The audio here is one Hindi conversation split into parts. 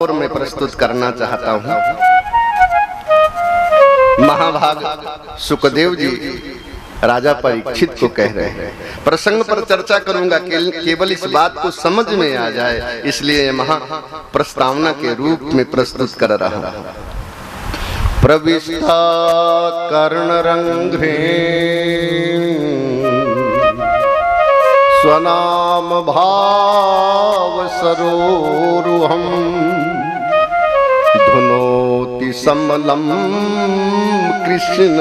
और मैं प्रस्तुत करना चाहता हूं। महाभाग सुखदेव जी राजा परीक्षित को कह रहे हैं, प्रसंग पर चर्चा करूंगा केवल इस बात को समझ में आ जाए, इसलिए ये महा प्रस्तावना के रूप में प्रस्तुत कर रहा हूं। प्रविष्टा कर्णरंध्रे स्वनाम भाव सरोरुहम धुनोति समलम कृष्ण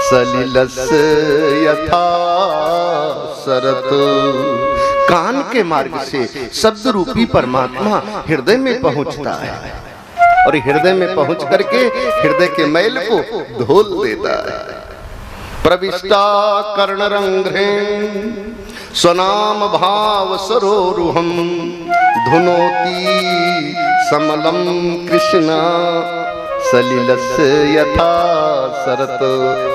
सलिलस्य यथा सरत। कान के मार्ग से शब्द रूपी परमात्मा हृदय में पहुंचता है और हृदय में पहुंच करके हृदय के मैल को धोल देता है। प्रविष्टा कर्णरंध्रे स्वनाम भाव सरोरुहम धुनोति समलम कृष्ण सलिलस्य यथा सरत।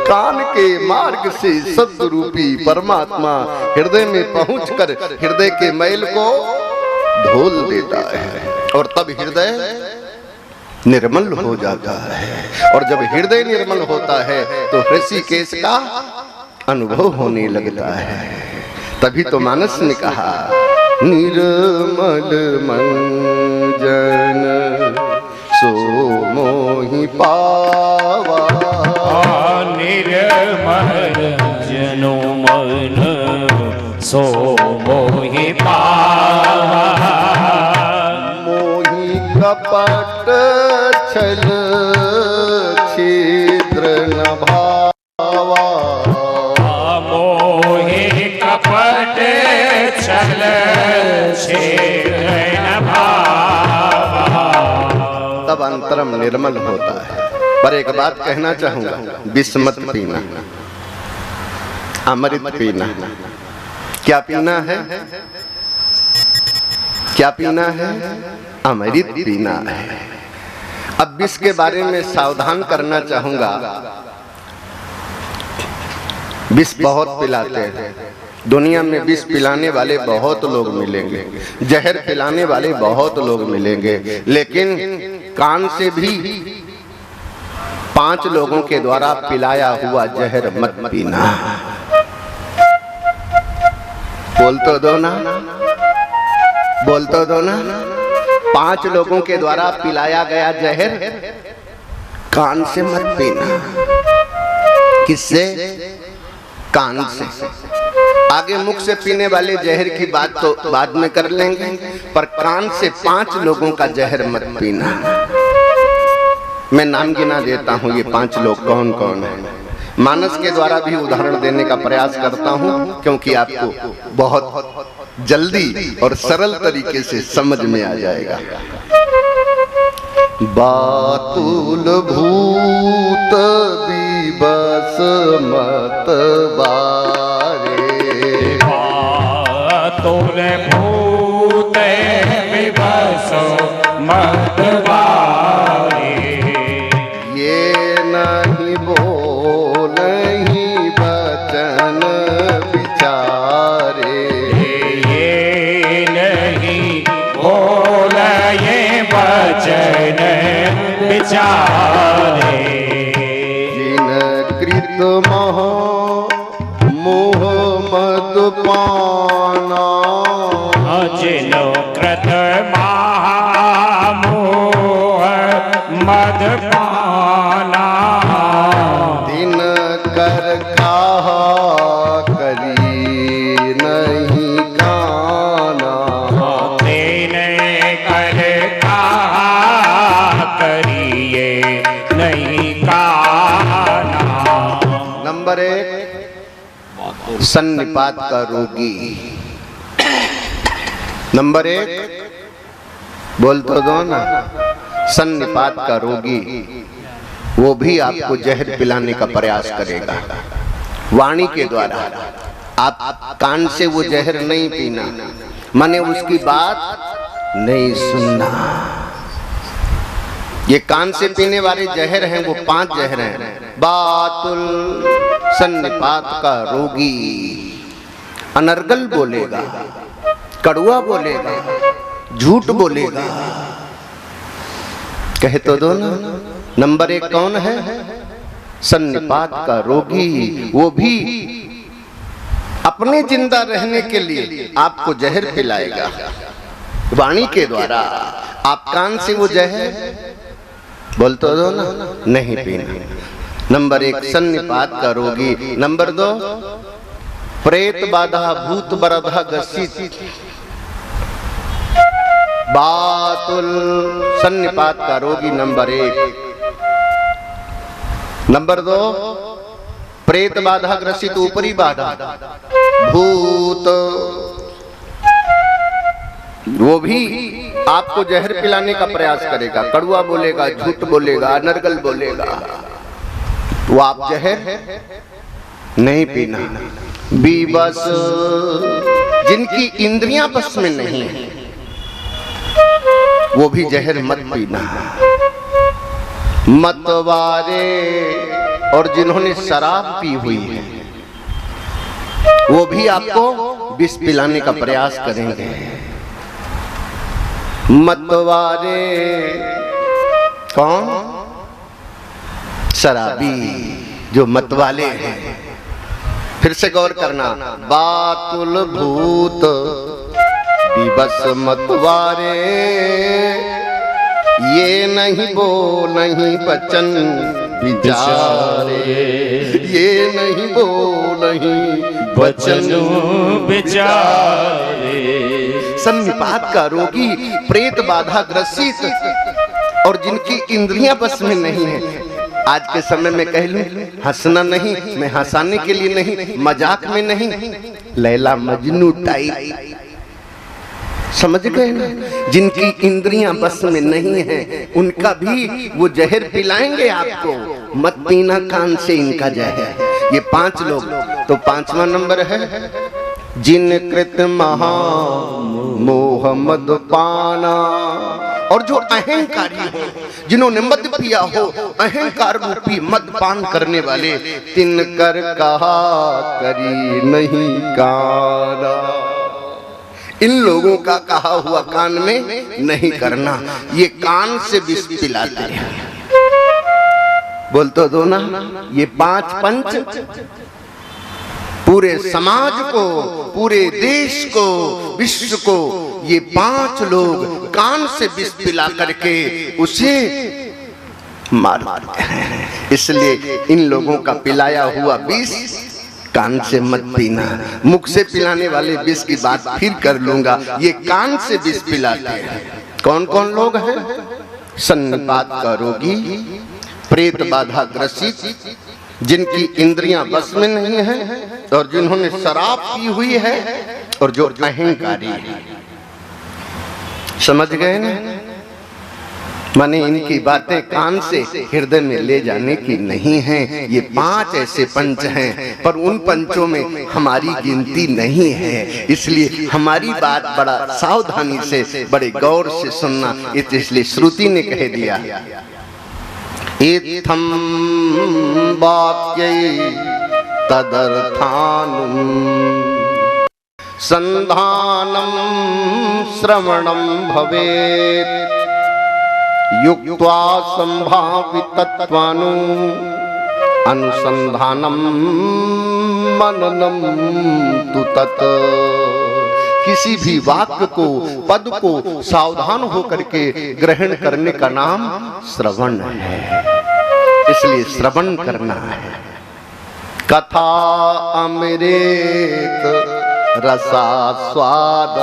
कान के मार्ग से शब्द रूपी परमात्मा हृदय में पहुंचकर हृदय के मैल को धोल देता है और तब हृदय निर्मल हो जाता है। और जब हृदय निर्मल होता है तो ऋषिकेश का अनुभव होने लगता है। तभी तो मानस ने कहा, निर्मल मंजन सो मोहि पावा। निर्मल जनो मन सो मोहि पावा। मोहि कपट छल छिद्र न भावा। मोहि कपट छल छिद्र न भावा। तब अंतरम निर्मल होता है। पर एक बात कहना चाहूंगा, विष मत पीना, अमृत पीना। क्या पीना है? क्या पीना है? अमृत पीना है। अब विष के बारे में सावधान करना चाहूंगा। विष बहुत पिलाते हैं, दुनिया में विष पिलाने वाले बहुत लोग मिलेंगे, जहर पिलाने वाले बहुत लोग मिलेंगे, लेकिन कान से भी 5 लोगों के द्वारा पिलाया हुआ जहर मत पीना। बोल तो दो ना, बोल तो दो ना। 5 लोगों के द्वारा पिलाया गया जहर कान से मत पीना। किससे? कान से। आगे मुख से पीने वाले जहर की बात तो बाद में कर लेंगे, पर कान से 5 लोगों का जहर मत पीना। मैं नाम गिना देता हूँ, ये 5 लोग कौन कौन हैं। मानस के द्वारा भी उदाहरण देने का प्रयास करता हूँ, क्योंकि आपको बहुत जल्दी और सरल तरीके से समझ में आ जाएगा। बातुल भूत विबस मत बारे। बातुल भूत विबस मत बारे। ये नहीं बोलहि वचन विचारे। ये नहीं बोलहि वचन विचारे। जिन कृत मोह मद पाना। जिन कृत मोह मद पाना। दिन कर कहा करी नहीं गाना। दिन कर कहा करिए नहीं गाना। नंबर 1, सन्निपात का रोगी। नंबर 1, बोल तो दो ना, सन्निपात का रोगी। वो भी आपको जहर पिलाने का प्रयास करेगा वाणी के द्वारा। आप कान से वो जहर नहीं पीना, माने उसकी बात नहीं सुनना। ये कान से पीने वाले जहर हैं, वो 5 जहर हैं। बातुल सन्निपात का रोगी अनर्गल बोलेगा, कड़ुआ बोलेगा, झूठ बोलेगा। कहे तो दो ना। नंबर 1 कौन है? सन्निपात का रोगी। वो भी अपने जिंदा रहने के लिए आपको जहर पिलाएगा वाणी के द्वारा। आप कान से वो जहर बोल तो दो ना, नहीं पीना। नंबर 1 सन्निपात का रोगी। नंबर 2 प्रेत बाधा भूत बरधा ग्रसित बातुल सन्निपात का रोगी नंबर 1। नंबर 2 प्रेत बाधा ग्रसित ऊपरी बाधा भूत, वो भी आपको जहर पिलाने का प्रयास करेगा। कड़वा बोलेगा, झूठ बोलेगा, अनर्गल बोलेगा। वो आप जहर नहीं पीना। बीबस जिनकी इंद्रियां बस में नहीं है वो भी जहर मत पीना। मतवारे और जिन्होंने शराब पी हुई है वो भी आपको विष पिलाने का प्रयास करेंगे। मतवारे कौन? शराबी, जो मतवाले हैं। फिर से गौर करना। बातुल भूत विबस मतवारे, ये नहीं बोल नहीं बचन विचारे, ये नहीं बोल नहीं बचन विचारे। सन्निपात का रोगी, प्रेत बाधा ग्रसित और जिनकी इंद्रियां बस में नहीं है। आज के समय में कह लूं, हंसना नहीं, मैं हंसाने के लिए नहीं, मजाक में नहीं, लैला मजनू टाइप, समझ गए ना? जिनकी इंद्रियां बस में नहीं है उनका भी वो जहर पिलाएंगे आपको। मत पीना कान से इनका जहर। ये 5 लोग। तो 5वां नंबर है जिन कृत महा मोह मद पाना, और जो अहंकारी हो, जिन्होंने मद पिया हो, अहंकार रूपी मद पान करने वाले, तिनकर कहा करी नहीं काना। इन लोगों का कहा हुआ कान में नहीं करना। ये कान से विष पिलाते हैं। बोल तो दो ना। ये 5 पंच पूरे समाज को, पूरे देश को, विश्व को ये 5 लोग कान से विष पिला करके उसे मारते हैं। इसलिए इन लोगों का पिलाया हुआ विष कान से मत पीना। मुख से पिलाने वाले विष की बात फिर कर लूंगा। ये कान से विष पिलाते हैं। कौन कौन लोग हैं? सन्निपात का रोगी, प्रेत बाधा ग्रसित, जिनकी इंद्रियां बस में नहीं है और जिन्होंने शराब पी हुई है, और जो अहंकारी है। समझ गए ना? माने इनकी बातें कान से हृदय में ले जाने की नहीं है। ये 5 ऐसे पंच हैं, पर उन पंचों में हमारी गिनती नहीं है। इसलिए हमारी बात बड़ा सावधानी से, बड़े गौर से सुनना। इसलिए श्रुति ने कह दिया, इत्थं वाक्यै तदर्थानुं संधानं श्रवणं भवेत्, युक्त्वा संभावितत्वानु अनुसंधानम मननम तु तत्। किसी भी वाक्य को, पद को सावधान होकर के ग्रहण करने का नाम श्रवण है। इसलिए श्रवण करना है। कथा अमृत रसास्वाद,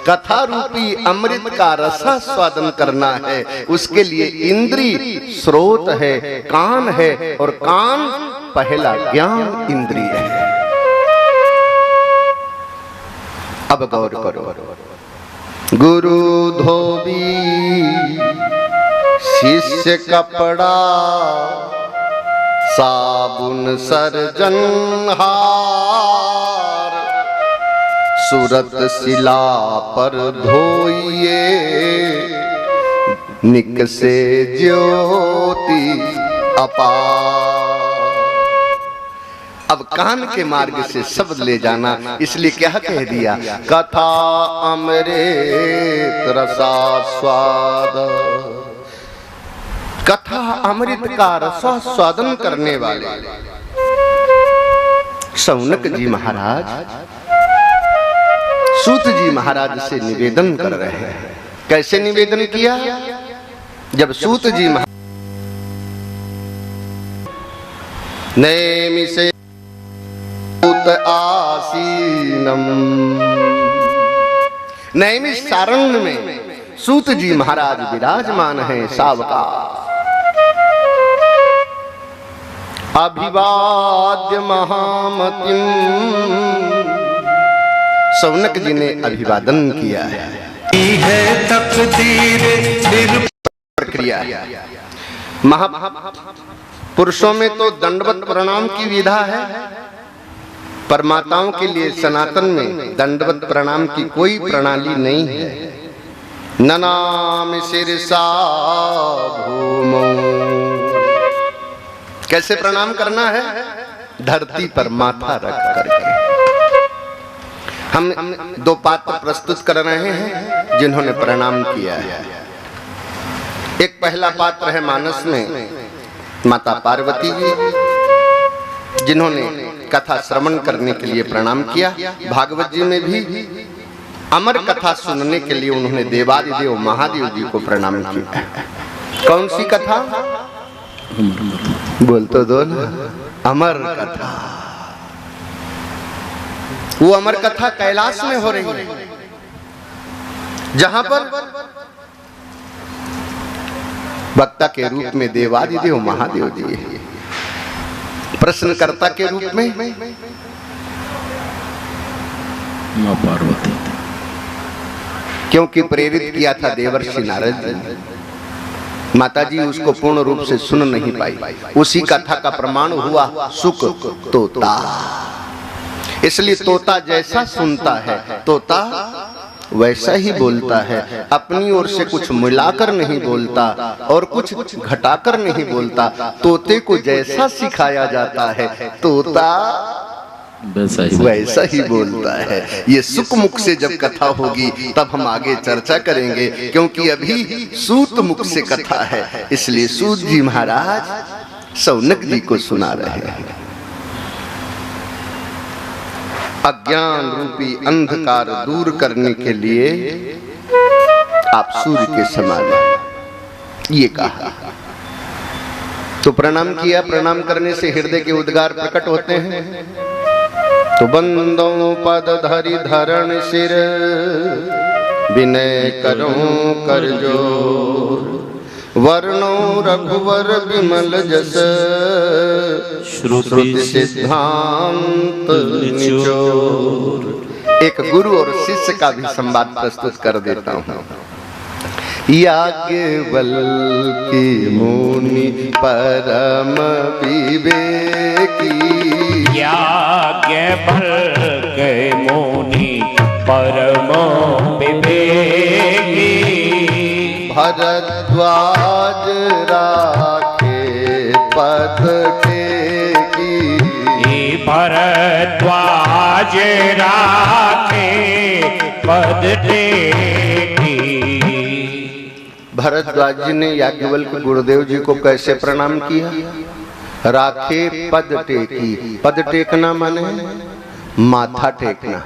कथा रूपी अमृत का रसास्वादन करना है। उसके लिए इंद्री स्रोत है, कान है, और कान पहला ज्ञान इंद्रिय है। अब गौर करो। गुरु धोबी शिष्य कपड़ा, साबुन सर्जनहार, सूरत शिला पर धोइए, निकसे ज्योति अपार। अब कान के मार्ग से शब्द ले जाना, इसलिए क्या कह दिया, कथा अमृत रसा स्वाद। कथा अमृत का रसा स्वादन करने वाले शौनक जी महाराज सूत जी महाराज से निवेदन कर रहे हैं। कैसे निवेदन किया, जब सूत जी नैमिषे आसीनम, नैमिष सारण्य में सूत जी महाराज विराजमान हैं सावका। अभिवाद्य महामतिम, शौनक जी ने अभिवादन किया है तकदीर प्रक्रिया। महापुरुषों में तो दंडवत प्रणाम की विधा है, परमाताओं के लिए सनातन में दंडवत प्रणाम की कोई प्रणाली नहीं है। ननामि शिरसा भूमौ, कैसे प्रणाम करना है, धरती पर माथा रख करके। हम दो पात्र प्रस्तुत कर रहे हैं जिन्होंने प्रणाम किया है। एक पहला पात्र है मानस में माता पार्वती जी, जिन्होंने कथा श्रवण करने के लिए प्रणाम किया। भागवत जी में भी अमर कथा सुनने के लिए उन्होंने देवादिदेव महादेव जी को प्रणाम किया। कौन सी कथा, बोल तो दो ना, अमर कथा। वो अमर कथा कैलाश में हो रही है, जहां पर वक्ता के रूप में देवादिदेव महादेव जी है, प्रश्नकर्ता के रूप में मां पार्वती, क्योंकि प्रेरित किया था देवर्षि नारद जी। माता जी उसको पूर्ण रूप से सुन नहीं पाई। उसी कथा का प्रमाण हुआ सुक तोता। इसलिए तोता जैसा सुनता है तोता वैसा ही बोलता है, अपनी ओर से कुछ मिलाकर नहीं बोलता और कुछ घटाकर नहीं बोलता। तोते को जैसा सिखाया जाता है तोता वैसा ही बोलता है। ये सुख मुख से जब कथा होगी तब हम आगे चर्चा करेंगे, क्योंकि अभी सूत मुख से कथा है। इसलिए सूत जी महाराज शौनक जी को सुना रहे हैं। अज्ञान रूपी अंधकार दूर करने के लिए आप सूर्य के समान हैं, ये कहा। तो प्रणाम किया। प्रणाम करने से हृदय के उद्गार प्रकट होते हैं। तो बंदो पद धरि धरण सिर, विनय करूं कर जोर, वर्णो रघुवर विमल जस, श्रुति सिद्धांत निचोर। एक गुरु और शिष्य का भी संवाद प्रस्तुत कर देता हूँ। याज्ञवल्क्य मुनि परम विवेकी, याज्ञवल्क्य मुनि परम विवेकी, भरद्वाज राखे पद टेकी, भरद्वाज राखे पद टेकी। भरद्वाज जी ने याज्ञवल्क्य गुरुदेव जी को कैसे प्रणाम किया, राखे पद टेकी। पद टेकना माने माथा टेकना,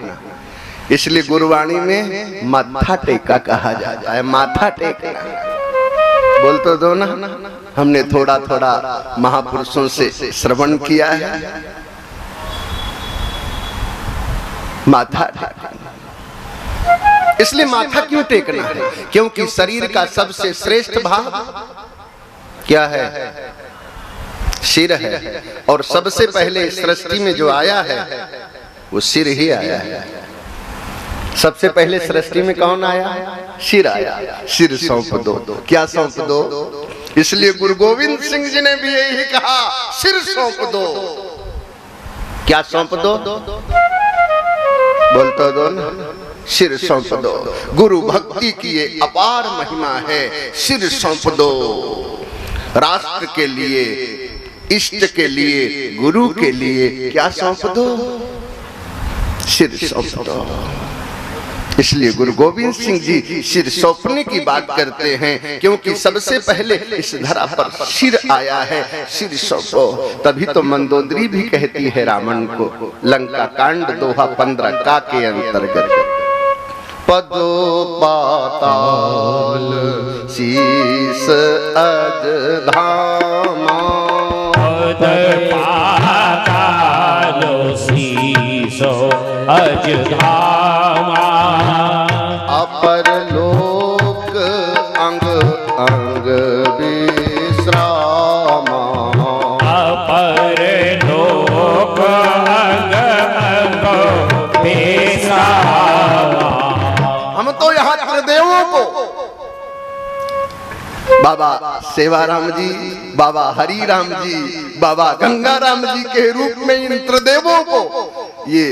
इसलिए गुरुवाणी में माथा टेका कहा जाता है। माथा टेकना बोल तो दो ना। हमने थोड़ा थोड़ा महापुरुषों से श्रवण किया है। माथा टेकना, इसलिए माथा क्यों टेकना है, क्योंकि शरीर का सबसे श्रेष्ठ भाग क्या है, सिर है। और सबसे पहले सृष्टि में जो आया है वो सिर ही आया है। सबसे पहले सृष्टि में कौन आया, सिर आया। सिर सौंप दो। क्या सौंप दो, इसलिए गुरु गोविंद सिंह जी ने भी यही कहा, सिर सौंप दो। क्या सौंप दो, बोलता दो ना, सिर सौंप दो। गुरु भक्ति की ये अपार महिमा है। सिर सौंप दो। राष्ट्र के लिए इष्ट के लिए, गुरु के लिए क्या सौंप दो? सिर सौंप दो। इसलिए गुरु गोविंद सिंह जी सिर सौंपने की बात करते हैं, क्योंकि सबसे पहले इस धरा पर सिर आया है, सिर सौंपो। तभी तो मंदोदरी भी कहती है रावण को, लंका कांड दोहा 15 का के अंतर्गत, पदो पाताल शीस अज धामा, पद पाताल शीसो अज धामा, अपर लोक अंग अंग विश्रामा, अपर लोक अंग अंग विश्रामा। हम तो यहाँ त्रिदेवों को, बाबा सेवाराम जी, बाबा हरि राम जी, बाबा गंगा राम जी के रूप में इन त्रिदेवों को, ये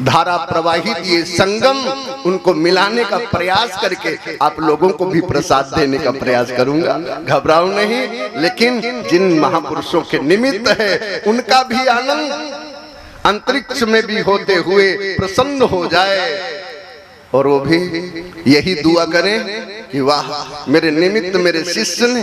धारा प्रवाहित, ये संगम, उनको मिलाने का प्रयास करके आप लोगों को भी प्रसाद देने का प्रयास करूंगा। घबराओ नहीं, लेकिन जिन महापुरुषों के निमित्त है उनका भी आनंद अंतरिक्ष में भी होते हुए प्रसन्न हो जाए, और वो भी यही दुआ करें कि वाह, मेरे निमित्त मेरे शिष्य ने